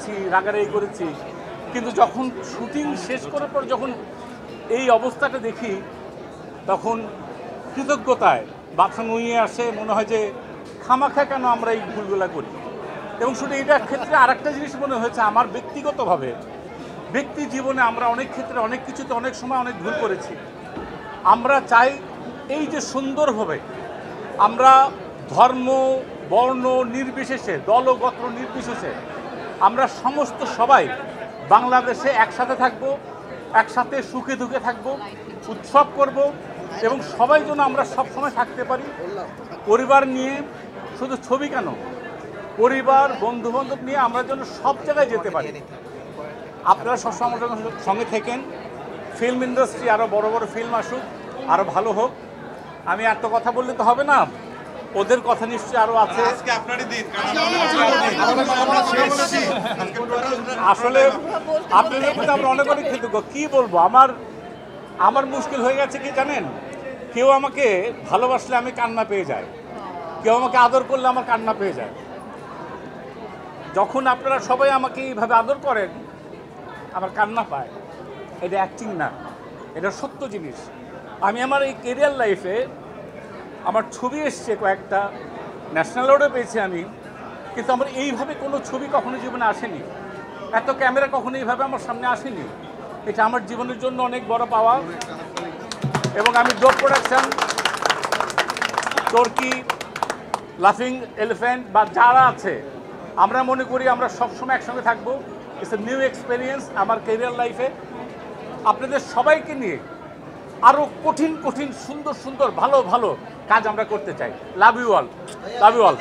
করেছি, রাগারাগি করেছি, কিন্তু যখন শুটিং শেষ করার পর যখন এই অবস্থাটা দেখি তখন কৃতজ্ঞতায় মাথা নুয়ে আসে, মনে হয় যে খামাখা কেন আমরা এই ভুলগুলো করি। এবং শুধু এটার ক্ষেত্রে আরেকটা জিনিস মনে হয়েছে আমার ব্যক্তিগতভাবে, ব্যক্তি জীবনে আমরা অনেক ক্ষেত্রে অনেক কিছুতে অনেক সময় অনেক ভুল করেছি। আমরা চাই এই যে সুন্দরভাবে আমরা ধর্ম বর্ণ নির্বিশেষে, দলগত নির্বিশেষে আমরা সমস্ত সবাই বাংলাদেশে একসাথে থাকব, একসাথে সুখে দুঃখে থাকব, উৎসব করব এবং সবাই যেন আমরা সবসময় থাকতে পারি পরিবার নিয়ে। শুধু ছবি কেন, পরিবার বন্ধুবান্ধব নিয়ে আমরা যেন সব জায়গায় যেতে পারি। আপনারা সবসময় আমাদের সঙ্গে থেকেন। ফিল্ম ইন্ডাস্ট্রি আরও বড় বড় ফিল্ম আসুক, আরও ভালো হোক। আমি এত কথা বললে তো হবে না, ওদের কথা নিশ্চয়ই আরও আছে। আসলে আপনাদের প্রতি আমরা অনেক অনেক কৃতজ্ঞ। কী বলবো, আমার মুশকিল হয়ে গেছে কি জানেন, কেউ আমাকে ভালোবাসলে আমি কান্না পেয়ে যাই, কেউ আমাকে আদর করলে আমার কান্না পেয়ে যায়। যখন আপনারা সবাই আমাকে এইভাবে আদর করেন আমার কান্না পায়। এটা অ্যাক্টিং না, এটা সত্য জিনিস। আমি আমার এই কেরিয়ার লাইফে আমার ছবি এসছে কয়েকটা, ন্যাশনাল অ্যাওয়ার্ডও পেয়েছি আমি, কিন্তু আমার এইভাবে কোনো ছবি কখনো জীবনে আসেনি, এত ক্যামেরা কখনো এইভাবে আমার সামনে আসেনি। এটা আমার জীবনের জন্য অনেক বড় পাওয়া। এবং আমি ডোপ প্রোডাকশন, টর্কি, লাফিং এলিফ্যান্ট বা যারা আছে, আমরা মনে করি আমরা সবসময় একসঙ্গে থাকবো। ইটস এ নিউ এক্সপিরিয়েন্স আমার ক্যারিয়ার লাইফে। আপনাদের সবাইকে নিয়ে আরও কঠিন কঠিন সুন্দর সুন্দর ভালো ভালো কাজ আমরা করতে চাই। Love you all, love you all.